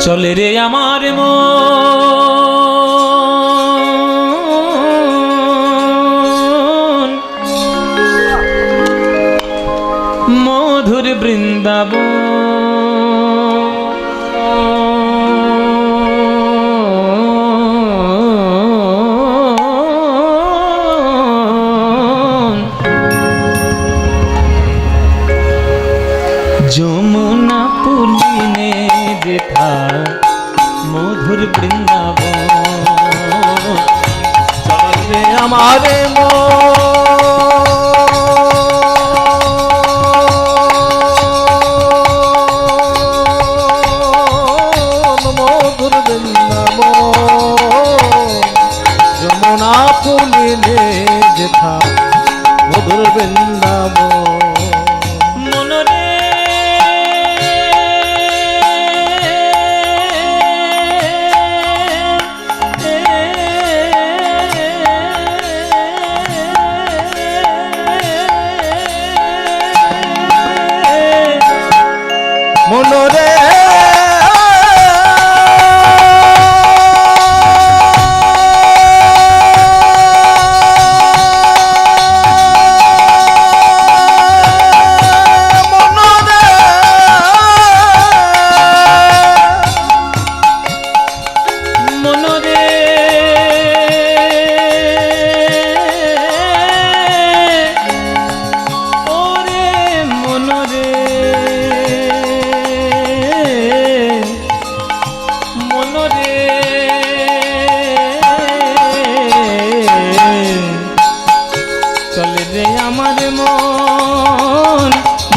চলে রে আমার মন মধুর বৃন্দাবন যমুনা পুলিনে যেথা মধুর বৃন্দাবন চলে আমারে মধুর বৃন্দাবন যমুনা পুলিনে যেথা মধুর বৃন্দাবন মনরে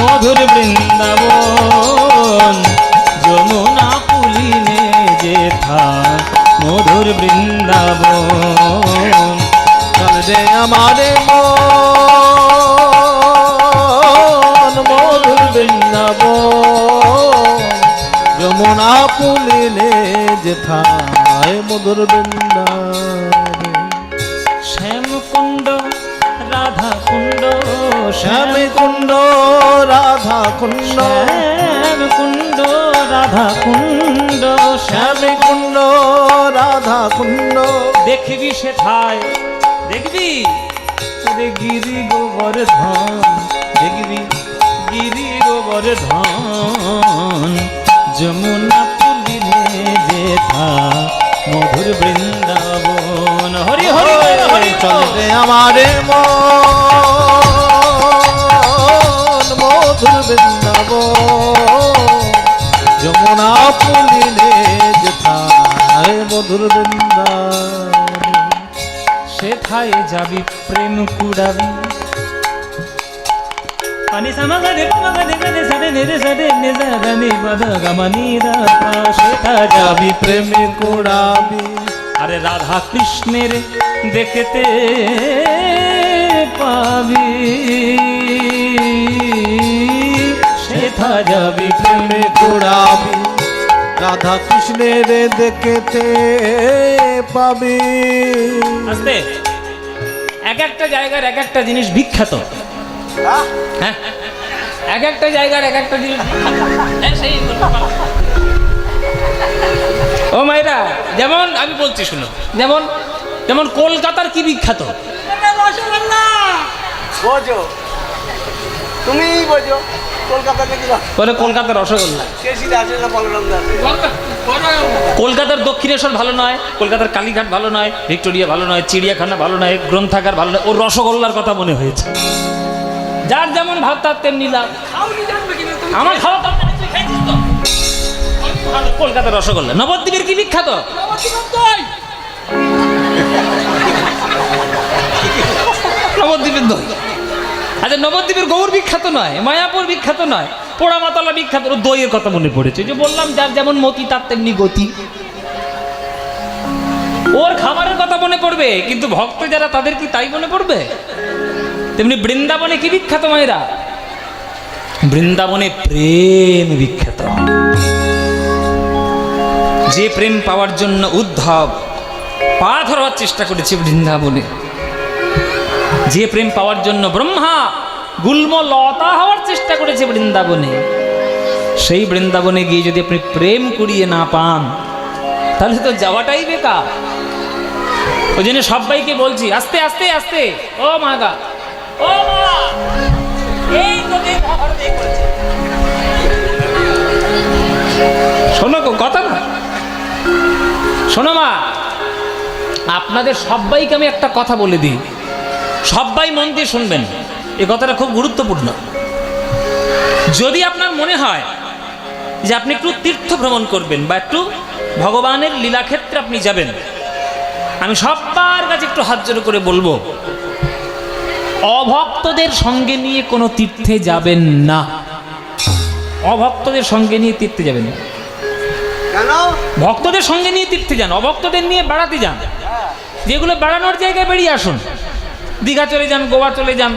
মধুর বৃন্দাবন যমুনা পুলিনে যেথা মধুর বৃন্দাবন চলে আমারে মন মধুর বৃন্দাবন যমুনা পুলিনে যেথা মধুর বৃন্দাবন শ্যামকুণ্ড রাধা কুণ্ড শ্যাম কুণ্ড রাধা কুণ্ড শ্যাম কুণ্ড রাধা কুণ্ড শ্যাম কুণ্ড রাধা কুণ্ড দেখবি সেথায় দেখবি ওরে গিরি গোবর্ধন দেখবি গিরি গোবর্ধন যমুনা পুলিনে যেথা মধুর বৃন্দাবন হরি হরি হরি চলে আমারে মন মধুর বৃন্দাবন যমুনা পুলিনে যেথা মধুর বৃন্দাবন সেথায় যাবি প্রেম কুড়াবি পানি সামাগারে পামাগারে গানে সারে নেরে সারে নেজারা নে বাধা গামানি রাধা সেথা যাবি প্রেম কুড়াবি আরে রাধা কৃষ্ণের দেখতে পাবি সেথা যাবি প্রেমে কুড়াবি রাধা কৃষ্ণের দেখতে পাবি আস্তে এক একটা জায়গার এক একটা জিনিস বিখ্যাত হ্যাঁ এক একটা জায়গার এক একটা জিনিস ও মায়েরা যেমন আমি বলছি শুনো যেমন যেমন কলকাতার কি বিখ্যাত বোঝো তুমি বোঝো কলকাতাতে কি বলে কলকাতার রসগোল্লা কলকাতার দক্ষিণেশ্বর ভালো নয় কলকাতার কালীঘাট ভালো নয় ভিক্টোরিয়া ভালো নয় চিড়িয়াখানা ভালো নয় গ্রন্থাগার ভালো নয় ওর রসগোল্লার কথা মনে হয়েছে যার যেমন ভাব তার তেমনি লাভ আমার খাওয়া কলকাতার রসগোল্লা নবদ্বীপের কি বিখ্যাত নবদ্বীপের দই আচ্ছা নবদ্বীপের গৌর বিখ্যাত নয় মায়াপুর বিখ্যাত নয় পোড়ামাতলা বিখ্যাত দইয়ের কথা মনে পড়েছে যে বললাম যার যেমন মতি তার তেমনি গতি ওর খাবারের কথা মনে পড়বে কিন্তু ভক্ত যারা তাদের কি তাই মনে পড়বে তেমনি বৃন্দাবনে কি বিখ্যাত মায়েরা বৃন্দাবনে প্রেম বিখ্যাত যে প্রেম পাওয়ার জন্য উদ্ধব পা ধরার চেষ্টা করেছে বৃন্দাবনে যে প্রেম পাওয়ার জন্য ব্রহ্মা গুল্ম লতা হওয়ার চেষ্টা করেছে বৃন্দাবনে সেই বৃন্দাবনে গিয়ে যদি আপনি প্রেম কুড়িয়ে না পান তাহলে তো যাওয়াটাই বেকার। ওই জন্য সবাইকে বলছি আস্তে আস্তে আস্তে, ও মা গা, ও মা, এই তোকে মহাভারত এই করেছে। শোনো কথা না, শোনো মা, আপনাদের সবাইকে আমি একটা কথা বলে দিই, সবাই মন দিয়ে শুনবেন, এই কথাটা খুব গুরুত্বপূর্ণ। যদি আপনার মনে হয় যে আপনি একটু তীর্থ ভ্রমণ করবেন বা একটু ভগবানের লীলাক্ষেত্রে আপনি যাবেন, আমি সবার কাছে একটু হাত জোড় করে বলবো, অভক্তদের সঙ্গে নিয়ে কোনো তীর্থে যাবেন না। অভক্তদের সঙ্গে নিয়ে তীর্থে যাবেন না। কেন? ভক্তদের সঙ্গে নিয়ে তীর্থে যান, অভক্তদের নিয়ে বেড়াতে যান। যেগুলো বেড়ানোর জায়গায় বেরিয়ে আসুন। দীঘা চলে যান, গোয়া চলে যান,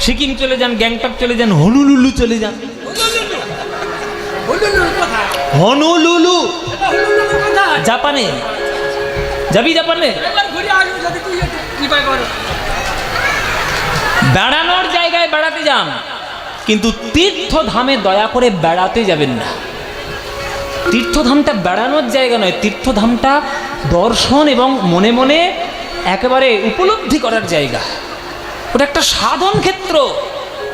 সিকিম চলে যান, গ্যাংটক চলে যান, হনুলুলু চলে যান। হনুলুলু জাপানে যাবি? জাপানে বেড়ানোর জায়গায় বেড়াতে যান, কিন্তু তীর্থধামে দয়া করে বেড়াতে যাবেন না। তীর্থধামটা বেড়ানোর জায়গা নয়, তীর্থধামটা দর্শন এবং মনে মনে একেবারে উপলব্ধি করার জায়গা। ওটা একটা সাধন ক্ষেত্র।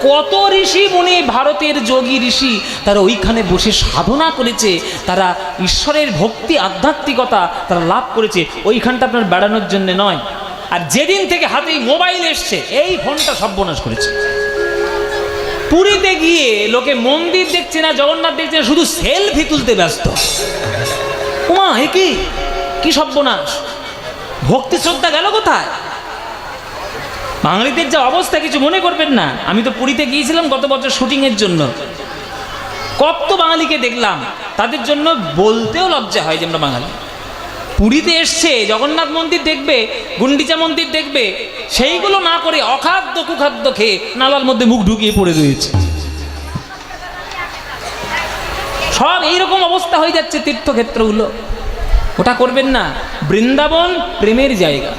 কত ঋষি মুনি, ভারতের যোগী ঋষি, তারা ওইখানে বসে সাধনা করেছে, তারা ঈশ্বরের ভক্তি আধ্যাত্মিকতা তারা লাভ করেছে। ওইখানটা আপনার বেড়ানোর জন্য নয়। আর যেদিন থেকে হাতে মোবাইল এসছে, এই ফোনটা সর্বনাশ করেছে। পুরীতে গিয়ে লোকে মন্দির দেখছে না, জগন্নাথ দেখছে না, শুধু সেলফি তুলতে ব্যস্ত। উমা, এ কি সর্বনাশ! ভক্তি শ্রদ্ধা গেল কোথায়? বাঙালিদের যা অবস্থা, কিছু মনে করবেন না। আমি তো পুরীতে গিয়েছিলাম গত বছর শুটিংয়ের জন্য। কত বাঙালিকে দেখলাম, তাদের জন্য বলতেও লজ্জা হয় যে আমরা বাঙালি। পুরীতে এসছে, জগন্নাথ মন্দির দেখবে, গুন্ডিচা মন্দির দেখবে, সেইগুলো না করে অখাদ্য কুখাদ্য খেয়ে নালার মধ্যে মুখ ঢুকিয়ে পড়ে রয়েছে। সব এইরকম অবস্থা হয়ে যাচ্ছে তীর্থক্ষেত্রগুলো। ওটা করবেন না। বৃন্দাবন প্রেমের জায়গা।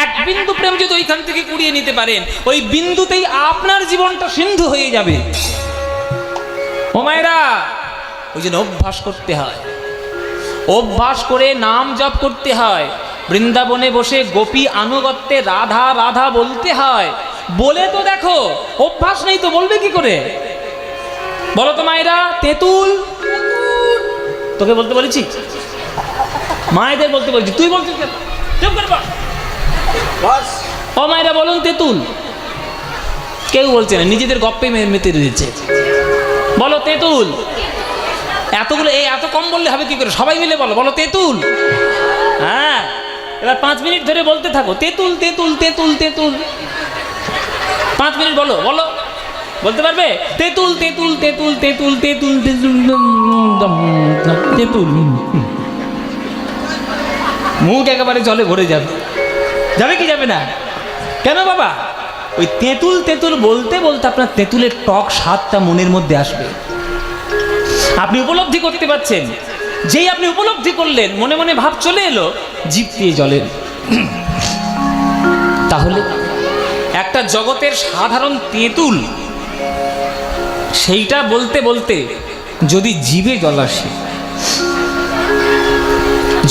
এক বিন্দু প্রেম যদি ওইখান থেকে কুড়িয়ে নিতে পারেন, ওই বিন্দুতেই আপনার জীবনটা সিন্ধু হয়ে যাবে। ও মায়েরা, ওই জন্য অভ্যাস করতে হয়, অভ্যাস করে নাম জপ করতে হয়। বৃন্দাবনে বসে গোপী আনুগত্যে রাধা রাধা বলতে হয়। বলে তো দেখো, অভ্যাস নেই তো বলবে কি করে? বলো তো মায়েরা, তেঁতুল। তোকে বলতে বলেছি? মায়েদের বলতে বলছি, তুই বলছিস কেন? চুপ করে বল। ও মায়েরা বলুন, তেঁতুল। কেউ বলছে না, নিজেদের গপ্পে মেতে রয়েছে। বলো তেঁতুল। এতগুলো, এই এত কম বললে হবে কি করে? সবাই মিলে বলো, বলো তেঁতুল। হ্যাঁ, এবার 5 মিনিট ধরে বলতে থাকো, তেঁতুল তেঁতুল তেঁতুল তেঁতুল। 5 মিনিট বলো, বলো, বলতে পারবে? তেঁতুল তেঁতুল তেঁতুল তেঁতুল তেঁতুল তেঁতুল তেঁতুল। মুখ একেবারে জলে ভরে যাবে। যাবে কি যাবে না? কেন বাবা? ওই তেঁতুল তেঁতুল বলতে বলতে আপনার তেঁতুলের টক স্বাদটা মনের মধ্যে আসবে। আপনি উপলব্ধি করতে পারছেন। যেই আপনি উপলব্ধি করলেন, মনে মনে ভাব চলে এলো, জিভ দিয়ে জলের। তাহলে একটা জগতের সাধারণ তেঁতুল, সেইটা বলতে বলতে যদি জিভে জল আসে,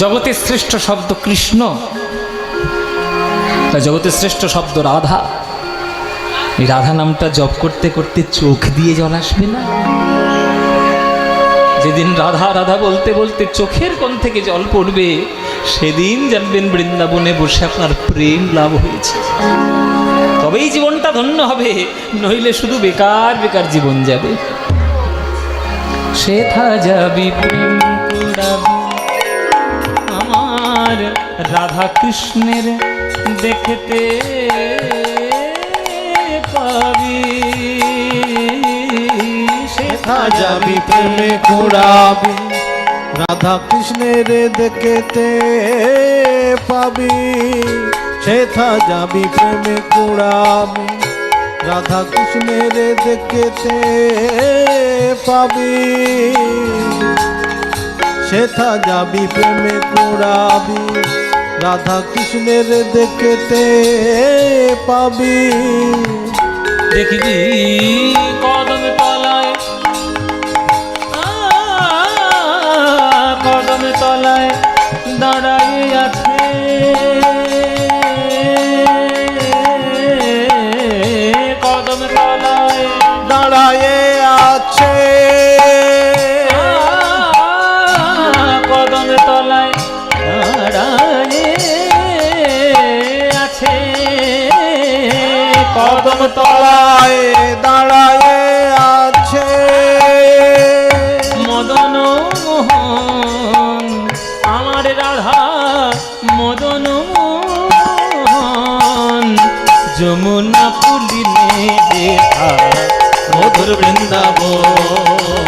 জগতের শ্রেষ্ঠ শব্দ কৃষ্ণ, জগতের শ্রেষ্ঠ শব্দ রাধা, এই রাধা নামটা জপ করতে করতে চোখ দিয়ে জল আসবে না? যেদিন রাধা রাধা বলতে বলতে চোখের কোণ থেকে জল পড়বে, সেদিন জানবেন বৃন্দাবনে বসে আপনার প্রেম লাভ হয়েছে। তবেই জীবনটা ধন্য হবে, নইলে শুধু বেকার বেকার জীবন যাবে। সেথা যাবি প্রেম কুড়াবি, আমার রাধা কৃষ্ণের দেখতে পাবি। সেথা যাবি প্রেমে কুড়াবি, রাধা কৃষ্ণের দেখতে পাবি। সেথা যাবি প্রেমে কুড়াবি, রাধা কৃষ্ণের দেখতে পাবি। সেথা যাবি প্রেমে কুড়াবি, রাধা কৃষ্ণের দেখতে পাবি। দেখিবি কদম তলায় কদম তলায় দাঁড়ায় আছে কদম তলায় দাঁড়ায় আছে কদম তলায় দাঁড়ায় আছে কদম তলায় দাঁড়ায় আছে মদন মোহন আমার রাধা মদন মোহন যমুনা পুলিনে দেখা মধুর বৃন্দাবন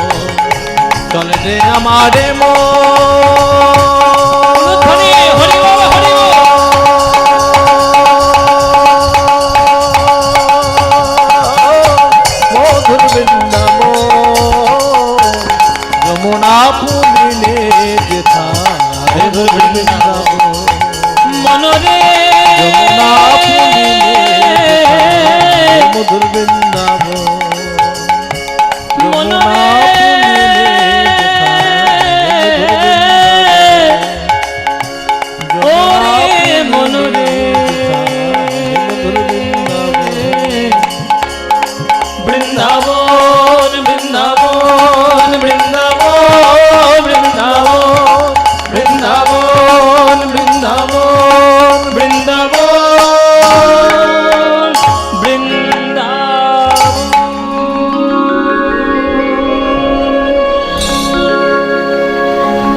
চলে রে আমারে হরি হরি বল, হরি বল। মধুর বৃন্দাবন যমুনা ফুলিলে যেথা মধুর বৃন্দাবন মনরে যমুনা ফুলিলে মধুর বৃন্দাবন যমুনা ফুলিলে ওরে মনরে মধুর বৃন্দাবন বৃন্দাবন বৃন্দাবন বৃন্দাবন বৃন্দাবন বৃন্দাবন বৃন্দাবন বৃন্দাবন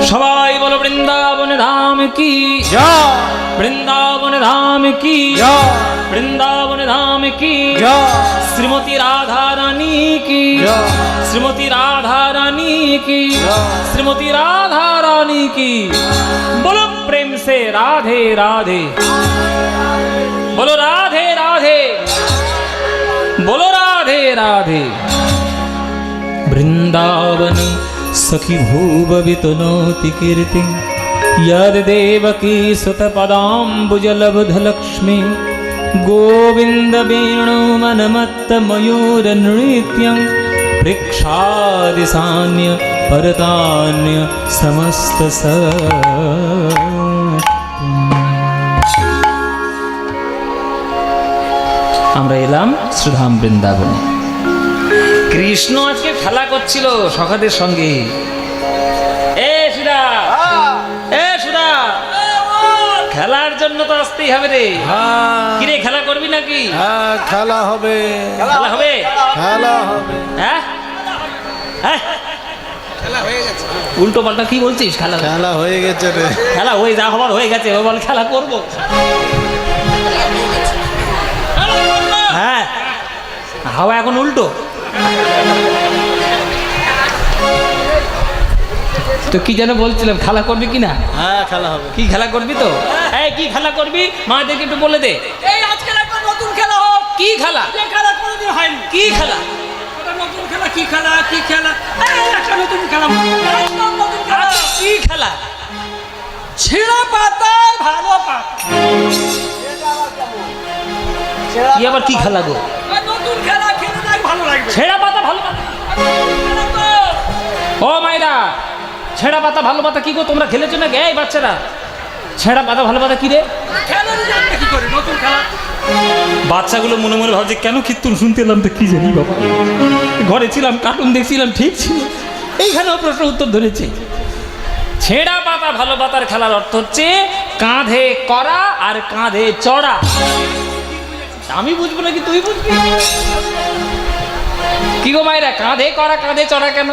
সবাই বলো বৃন্দাবন ধাম কি জয় বৃন্দাবন ধাম কি জয় বৃন্দাবন ধাম কি জয় श्रीमती राधा रानी की जय। श्रीमती राधा रानी की जय। श्रीमती राधा रानी की बोलो प्रेम से राधे राधे बोलो राधे राधे बोलो राधे राधे वृंदावन सखी भूववितनोति कीर्ति यद देवकी सुत पदाम्बुजलब्ध लक्ष्मी गोविंद वेणु मनमत्त मयूर नृत्यं पृक्षादिसान्य परतान्य समस्त स আমরা এলাম শ্রীধাম বৃন্দাবনে কৃষ্ণ আজকে খেলা করছিল সখাদের সঙ্গে এ সুধা এ সুধা খেলার জন্য তো আসতেই হবে রে হ্যাঁ কিরে খেলা করবি নাকি হ্যাঁ খেলা হবে খেলা হবে খেলা হবে হ্যাঁ হ্যাঁ খেলা হয়ে গেছে উল্টো পাল্টা কি বলছিস খেলা খেলা হয়ে গেছে রে খেলা হয়ে যা হবার হয়ে গেছে ও বল খেলা করব হ্যাঁ হাওয়া এখন উল্টো তো কি যেন বলছিলাম খেলা করবি কি না হ্যাঁ খেলা হবে কি খেলা করবি তো এই কি খেলা করবি মাদেরকে একটু বলে দে এই আজকে একটা নতুন খেলা হোক কি খেলা যে খেলা কোনোদিন হয়নি কি খেলা একটা নতুন খেলা কি খেলা কি খেলা এই একটা নতুন খেলা একদম নতুন খেলা আচ্ছা, কি খেলা ছেঁড়া পাতার ভালো পাতা কি আবার কি খেলা গো আর নতুন খেলা খেলে তাই ভালো লাগবে ছেঁড়া পাতা ভালো পাতা খেলা তো ও মাইরা ছেঁড়া পাতা ভালো পাতা কি গো তোমরা খেলেছো না এই বাচ্চারা ছেঁড়া পাতা ভালো পাতা কি রে খেলা জানবে কি করে নতুন খেলা বাচ্চাগুলো মনে মনে ভাবছে কেন কীর্তন শুনতে এলাম তো কি জানি বাবা ঘরে ছিলাম কার্টুন দেখছিলাম ঠিক ছিল এইখানেও প্রশ্ন উত্তর ধরেছে ছেঁড়া পাতা ভালো পাতার খেলার অর্থ হচ্ছে কাঁধে করা আর কাঁধে চড়া আমি বুঝবো নাকি তুই বুঝবি কি গো মায়েরা কাঁধে করা কাঁধে চড়া কেন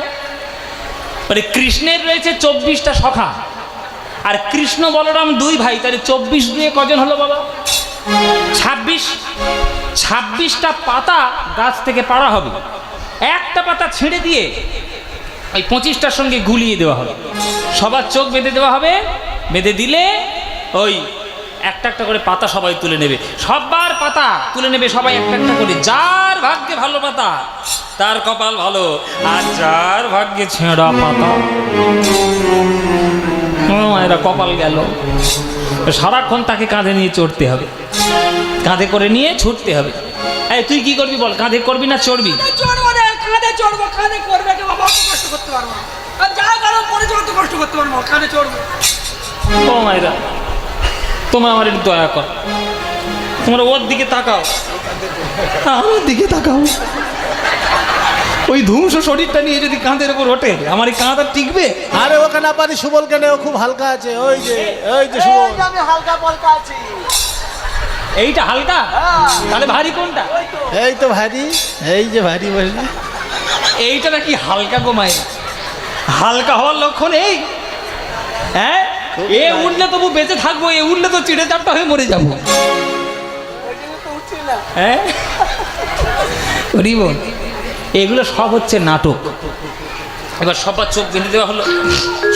মানে কৃষ্ণের রয়েছে 24টা সখা আর কৃষ্ণ বলরাম দুই ভাই তাহলে 24 দিয়ে কজন হলো বাবা 26টা পাতা গাছ থেকে পাড়া হবে একটা পাতা ছেড়ে দিয়ে ওই 25টার সঙ্গে গুলিয়ে দেওয়া হবে সবার চোখ বেঁধে দেওয়া হবে বেঁধে দিলে ওই একটা একটা করে পাতা সবাই তুলে নেবে সবার পাতা তুলে নেবে সবাই একটা একটা করে যার ভাগ্যে ভালো পাতা তার কপাল ভালো আর যার ভাগ্যে ছেঁড়া পাতা এরা কপাল গেল সারাক্ষণ তাকে কাঁধে নিয়ে চড়তে হবে কাঁধে করে নিয়ে ছুটতে হবে এই তুই কি করবি বল কাঁধে করবি না চড়বি চড়বো না কাঁধে চড়বো কাঁধে করবে কেউ বাবা কষ্ট করতে পারবো না আর যা গরম পড়েছে অত কষ্ট করতে পারবো না, কানে চড়বো। ও মায়েরা, তোমরা আমার একটু দয়া কর, তোমরা ওর দিকে তাকাও, আমার দিকে তাকাও। ওই ধ্বংস শরীরটা নিয়ে যদি কাঁধের উপর ওঠে, আমার এই কাঁধ আর টিকবে? আরে ওকে না পারি, সুবল কেন, ও খুব হালকা আছে। ওই যে সুবল। আমি হালকা পালকা আছি। এইটা হালকা, তাহলে ভারী কোনটা? এই তো ভারী, এই যে ভারী বসে। এইটা নাকি হালকা গো মায়েরা? হালকা হওয়ার লক্ষণ এই? হ্যাঁ, এ উঠলে তবু বেঁচে থাকবো, এ উঠলে তো চিড়ে চাপটা হয়ে মরে যাবো। হ্যাঁ রিবন, এগুলো সব হচ্ছে নাটক। এবার সবার চোখ বেঁধে দেওয়া হলো,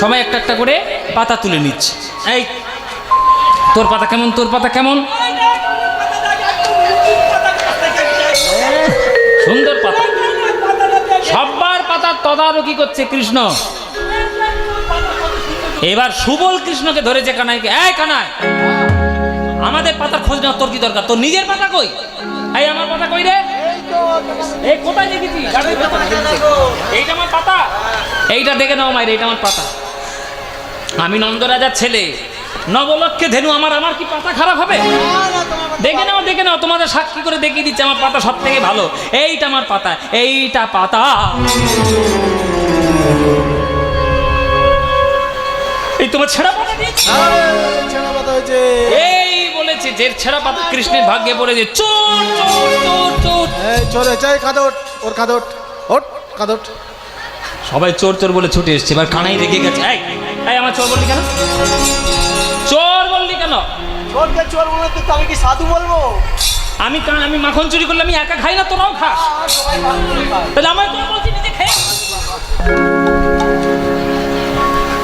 সবাই একটা একটা করে পাতা তুলে নিচ্ছে। এই তোর পাতা কেমন, তোর পাতা কেমন? সুন্দর পাতা, সবার পাতার তদারকি করছে কৃষ্ণ। এবার সুবল কৃষ্ণকে ধরেছে কানাইকে। এই কানাই, আমাদের পাতার খোঁজ নেওয়া তোর কি দরকার? তোর নিজের পাতা কই? এই আমার পাতা কই রে? এই কোথায় দেখেছি? এইটা আমার পাতা, এইটা দেখে নাও মায়ের, এইটা আমার পাতা। আমি নন্দরাজার ছেলে, নবলক্ষে ধেনু, আমার আমার কি পাতা খারাপ হবে? দেখে নাও, দেখে নাও, তোমাদের সাক্ষী করে দেখিয়ে দিচ্ছে আমার পাতা সব থেকে ভালো। এইটা আমার পাতা, এইটা পাতা। এই তোমার ছেঁড়া পাতা দিয়েছে। ছেঁড়া পাতা হয়েছে। এই বলেছে যে ছেঁড়া পাতা কৃষ্ণের ভাগ্যে পড়েছে। চোর চোর চোর চোর। এই চোরে চাই কাদট, ওর কাদট, ওট কাদট। সবাই চোর চোর বলে ছুটে এসছে। এবার কানাই রেগে গেছে। এই এই আমার চোর বললি কেন? চোর বললি কেন? চোরকে চোর বলে তো আমি কি সাধু বলবো? আমি মাখন চুরি করলে আমি একা খাই না, তোরাও খাস? সবাই ভালো করে খায়। তাহলে আমার তোর বলছি নিজে খেয়ে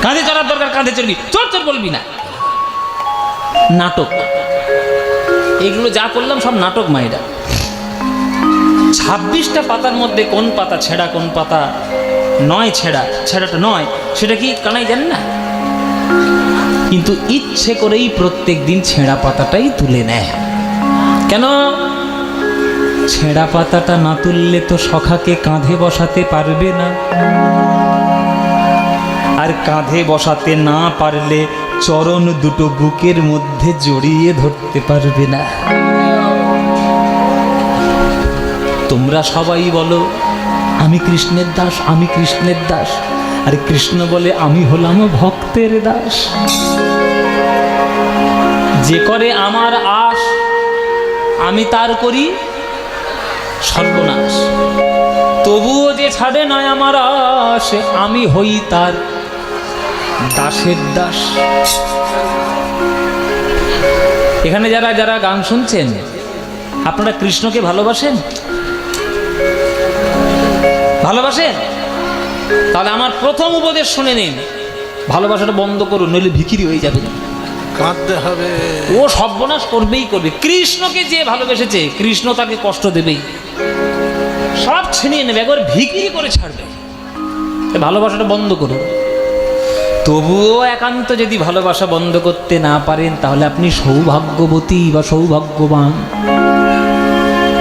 কাঁধে চড়ার দরকার, কাঁধে চড়বি, চোর চোর বলবি না। নাটক, এগুলো যা করলাম সব নাটক মায়েরা। 26টা পাতার মধ্যে কোন পাতা ছেঁড়া, কোন পাতা নয় ছেঁড়া, ছেঁড়াটা নয়, সেটা কি কানাই জানে না? কিন্তু ইচ্ছে করেই প্রত্যেক দিন ছেঁড়া পাতাটাই তুলে নেয়। কেন? ছেঁড়া পাতাটা না তুললে তো সখাকে কাঁধে বসাতে পারবে না, আর কাঁধে বসাতে না পারলে চরণ দুটো বুকের মধ্যে জড়িয়ে ধরতে পারবে না। তোমরা সবাই বলো আমি কৃষ্ণের দাস, আমি কৃষ্ণের দাস, আর কৃষ্ণ বলে আমি হলাম ভক্তের দাস। যে করে আমার আশ, আমি তার করি সর্বনাশ। তবুও যে ছাড়ে নয় আমার আশ, আমি হই তার দাসের দাস। এখানে যারা যারা গান শুনছেন, আপনারা কৃষ্ণকে ভালোবাসেন? ভালোবাসেন? তাহলে আমার প্রথম উপদেশ শুনে নিন, ভালোবাসাটা বন্ধ করুন, নইলে ভিখিরি হয়ে যাবে। কাঁদতে হবে। ও সর্বনাশ করবেই করবে। কৃষ্ণকে যে ভালোবেসেছে, কৃষ্ণ তাকে কষ্ট দেবেই, সব ছিনিয়ে নেবে, একবার ভিখিরি করে ছাড়বে। ভালোবাসাটা বন্ধ করুন। তবুও একান্ত যদি ভালোবাসা বন্ধ করতে না পারেন, তাহলে আপনি সৌভাগ্যবতী বা সৌভাগ্যবান।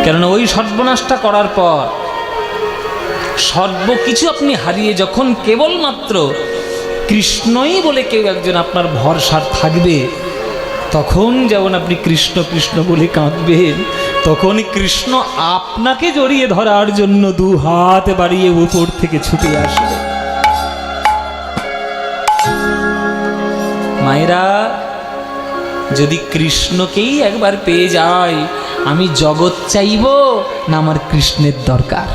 কেননা ওই সর্বনাশটা করার পর সর্বকিছু আপনি হারিয়ে যখন কেবলমাত্র কৃষ্ণই বলে কেউ একজন আপনার ভরসার থাকবে, তখন যেমন আপনি কৃষ্ণ কৃষ্ণ বলে কাঁদবেন, তখনই কৃষ্ণ আপনাকে জড়িয়ে ধরার জন্য 2 হাত বাড়িয়ে উপর থেকে ছুটে আসবে। মায়েরা, যদি কৃষ্ণকেই একবার পেয়ে যায়, আমি জগৎ চাইব না আমার কৃষ্ণের দরকার?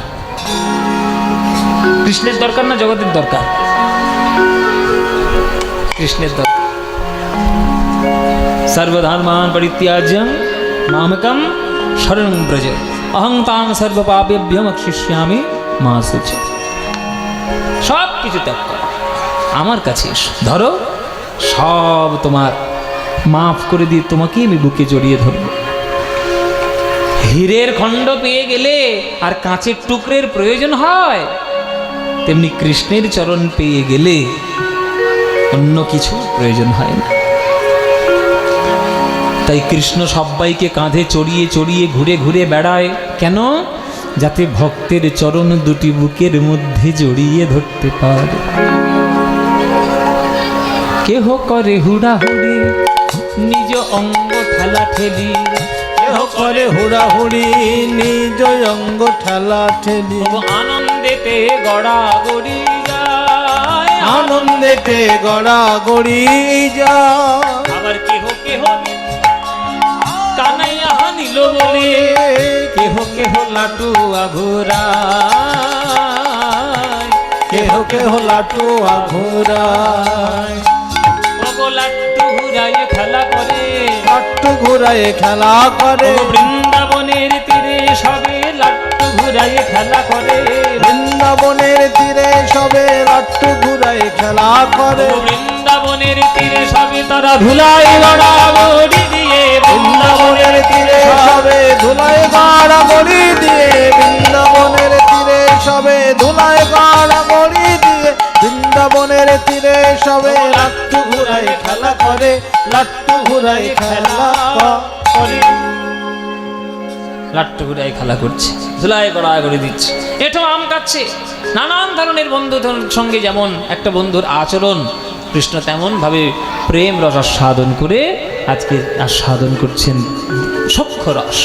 কৃষ্ণের দরকার না জগতের দরকার? কৃষ্ণের দরকার। সর্বধর্মান পরিত্যাজ্যং মামেকং শরণং ব্রজ, অহং তাং সর্বপাপেভ্যো মোক্ষয়িষ্যামি মা শুচি। সব কিছু ত্যাগ করো, আমার কাছে এসো, ধরো, সব তোমার মাফ করে দিয়ে তোমাকেই আমি বুকে জড়িয়ে ধরব। হীরের খণ্ড পেয়ে গেলে আর কাঁচের টুকরের প্রয়োজন হয়, তেমনি কৃষ্ণের চরণ পেয়ে গেলে অন্য কিছু প্রয়োজন হয় না। তাই কৃষ্ণ সবাইকে কাঁধে চড়িয়ে চড়িয়ে ঘুরে ঘুরে বেড়ায়। কেন? যাতে ভক্তের চরণ দুটি বুকের মধ্যে জড়িয়ে ধরতে পারে। কেহ করে হুড়াহুড়ি নিজ অঙ্গ ঠেলা ঠেলি, কেহ করে হুড়াহুড়ি নিজ অঙ্গ ঠেলা ঠেলি, ও আনন্দেতে গড়াগড়ি যায়, আনন্দেতে গড়াগড়ি যায়। আবার কেহ কেহ কানাইয়া নিল বলে, কেহ কেহ লাটু আঘুরায়, কেহ কেহ লাটু আঘুরায়, ওগো লাট্টু ঘুরায় খেলা করে, লাট্টু ঘুরায় খেলা করে, ওগো বৃন্দাবনের তীরে সবে লাট্টু ঘুরায় খেলা করে, বৃন্দাবনের তীরে সবে লাট্টু ঘুরায় খেলা করে, ওগো বৃন্দাবনের তীরে সবে তারা ধুলাই গড়াগড়ি দিয়ে, বৃন্দাবনের তীরে সবে ধুলায় গড়াগড়ি দিয়ে, বৃন্দাবনের তীরে সবে ধুলায় গড়াগড়ি দিয়ে, বৃন্দাবনের তীরে সবে লাট্টু ঘুরায় খেলা করে, লাট্টু ঘুরায় খেলা করে। লাট্টু ঘুরায় খেলা করছে, ধুলাই গড়াগড়ি দিচ্ছে, এটাও আম কাচ্ছে। নানান ধরনের বন্ধুদের সঙ্গে যেমন একটা বন্ধুর আচরণ, কৃষ্ণ তেমন ভাবে প্রেম রস আস্বাদন করে আজকে আস্বাদন করছেন সখ্য রস।